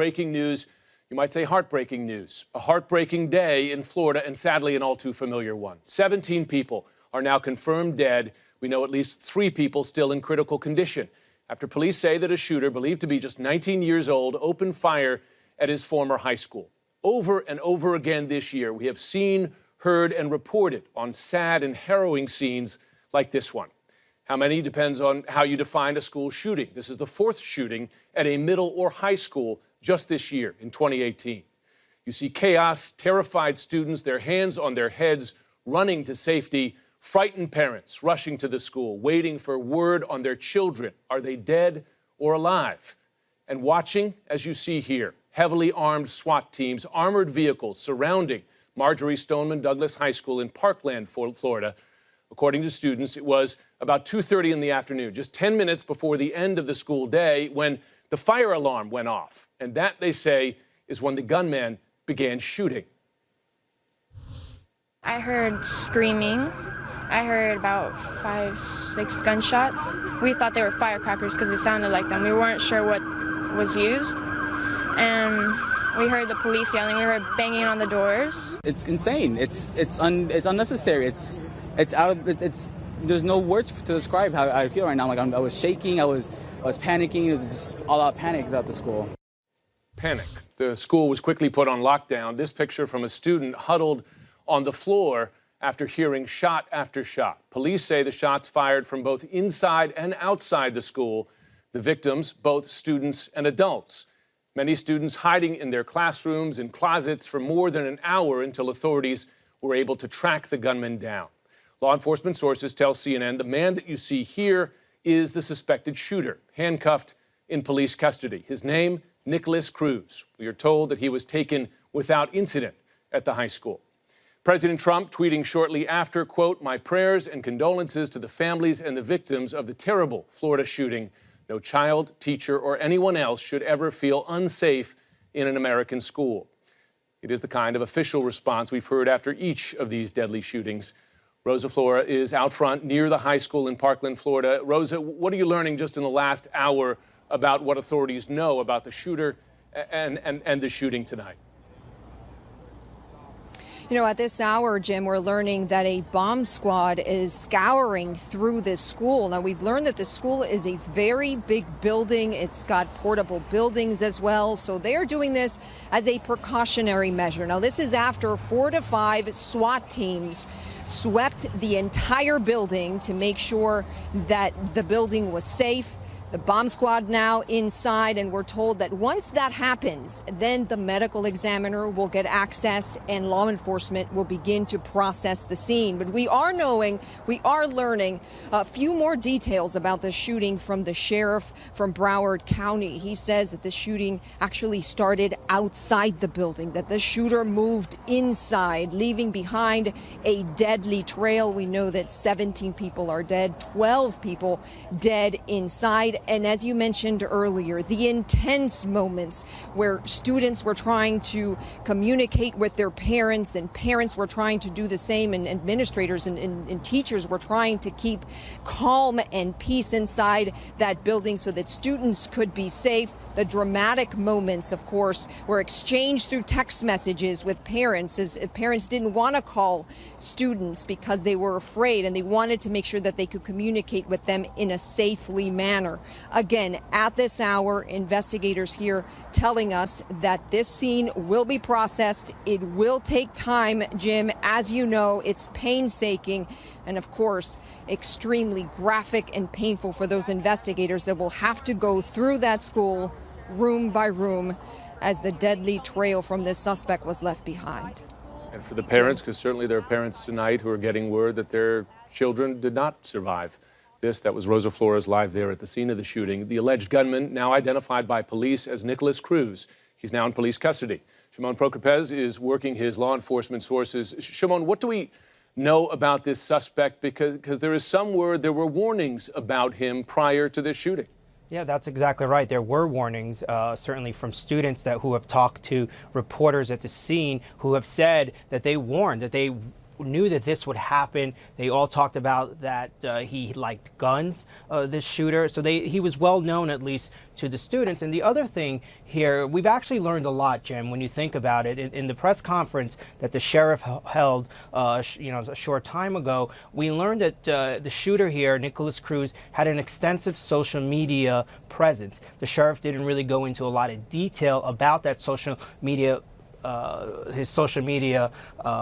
breaking news, you might say heartbreaking news. A heartbreaking day in Florida, and sadly an all too familiar one. 17 people are now confirmed dead. We know at least 3 people still in critical condition after police say that a shooter, believed to be just 19 years old, opened fire at his former high school. Over and over again this year, we have seen, heard, and reported on sad and harrowing scenes like this one. How many depends on how you define a school shooting. This is the 4th shooting at a middle or high school just this year, in 2018. You see chaos, terrified students, their hands on their heads, running to safety, frightened parents rushing to the school, waiting for word on their children. Are they dead or alive? And watching, as you see here, heavily armed SWAT teams, armored vehicles surrounding Marjorie Stoneman Douglas High School in Parkland, Florida. According to students, it was about 2:30 in the afternoon, just 10 minutes before the end of the school day, when the fire alarm went off. And that, they say, is when the gunman began shooting. I heard screaming. I heard about 5, 6 gunshots. We thought they were firecrackers because it sounded like them. We weren't sure what was used. And we heard the police yelling. We heard banging on the doors. It's insane. It's unnecessary. There's no words to describe how I feel right now. Like I was shaking. I was panicking. It was just all out panic at the school. Panic. The school was quickly put on lockdown. This picture from a student huddled on the floor after hearing shot after shot. Police say the shots fired from both inside and outside the school. The victims, both students and adults. Many students hiding in their classrooms and closets for more than an hour until authorities were able to track the gunman down. Law enforcement sources tell CNN the man that you see here is the suspected shooter, handcuffed in police custody. His name, Nicholas Cruz. We are told that he was taken without incident at the high school. President Trump tweeting shortly after, quote, "My prayers and condolences to the families and the victims of the terrible Florida shooting. No child, teacher, or anyone else should ever feel unsafe in an American school." It is the kind of official response we've heard after each of these deadly shootings. Rosa Flora is out front near the high school in Parkland, Florida. Rosa, what are you learning just in the last hour about what authorities know about the shooter and the shooting tonight? You know, at this hour, Jim, we're learning that a bomb squad is scouring through this school. Now, we've learned that the school is a very big building. It's got portable buildings as well. So they're doing this as a precautionary measure. Now, this is after 4 to 5 SWAT teams swept the entire building to make sure that the building was safe. The bomb squad now inside, and we're told that once that happens, then the medical examiner will get access and law enforcement will begin to process the scene. But we are learning a few more details about the shooting from the sheriff from Broward County. He says that the shooting actually started outside the building, that the shooter moved inside, leaving behind a deadly trail. We know that 17 people are dead, 12 people dead inside. And as you mentioned earlier, the intense moments where students were trying to communicate with their parents and parents were trying to do the same, and administrators and teachers were trying to keep calm and peace inside that building so that students could be safe. The dramatic moments, of course, were exchanged through text messages with parents, as parents didn't want to call students because they were afraid and they wanted to make sure that they could communicate with them in a safely manner. Again, at this hour, investigators here telling us that this scene will be processed. It will take time, Jim. As you know, it's painstaking and, of course, extremely graphic and painful for those investigators that will have to go through that school room by room as the deadly trail from this suspect was left behind. And for the parents, because certainly there are parents tonight who are getting word that their children did not survive this. That was Rosa Flores live there at the scene of the shooting. The alleged gunman, now identified by police as Nicholas Cruz. He's now in police custody. Shimon Prokopez is working his law enforcement sources. Shimon, what do we know about this suspect? Because there is some word there were warnings about him prior to this shooting. Yeah, that's exactly right. There were warnings, certainly from students who have talked to reporters at the scene who have said that they warned, that they knew that this would happen. They all talked about that he liked guns, this shooter. So he was well known, at least to the students. And the other thing here, we've actually learned a lot, Jim, when you think about it. In the press conference that the sheriff held, a short time ago, we learned that the shooter here, Nicholas Cruz, had an extensive social media presence. The sheriff didn't really go into a lot of detail about that social media his social media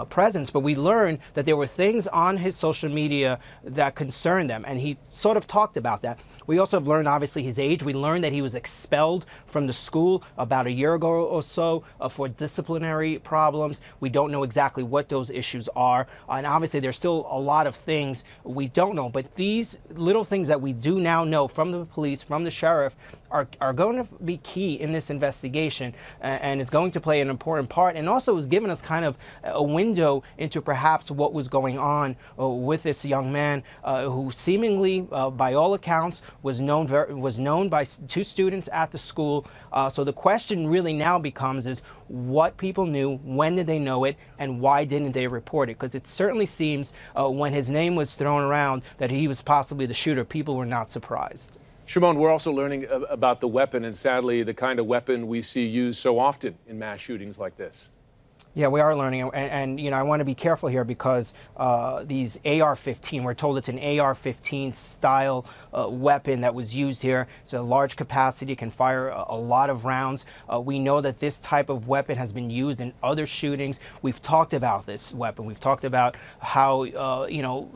presence, but we learned that there were things on his social media that concerned them, and he sort of talked about that. We also have learned, obviously, his age. We learned that he was expelled from the school about a year ago or so for disciplinary problems. We don't know exactly what those issues are, and obviously there's still a lot of things we don't know, but these little things that we do now know from the police, from the sheriff, are going to be key in this investigation, and it's going to play an important part, and also has given us kind of a window into perhaps what was going on with this young man who seemingly, by all accounts, was known by two students at the school. So the question really now becomes is what people knew, when did they know it, and why didn't they report it? Because it certainly seems when his name was thrown around that he was possibly the shooter, people were not surprised. Shimon, we're also learning about the weapon, and sadly, the kind of weapon we see used so often in mass shootings like this. Yeah, we are learning, and I want to be careful here because these AR-15, we're told it's an AR-15 style weapon that was used here. It's a large capacity, can fire a lot of rounds. We know that this type of weapon has been used in other shootings. We've talked about this weapon. We've talked about how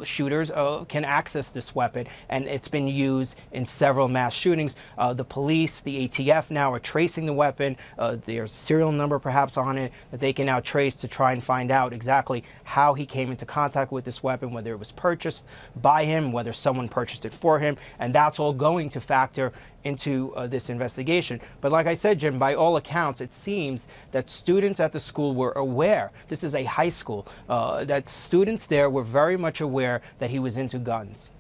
shooters can access this weapon, and it's been used in several mass shootings. The police, the ATF now are tracing the weapon. There's a serial number perhaps on it that they can now trace to try and find out exactly how he came into contact with this weapon, whether it was purchased by him, whether someone purchased it for him, and that's all going to factor into this investigation. But like I said, Jim, by all accounts, it seems that students at the school were aware. This is a high school, that students there were very much aware that he was into guns.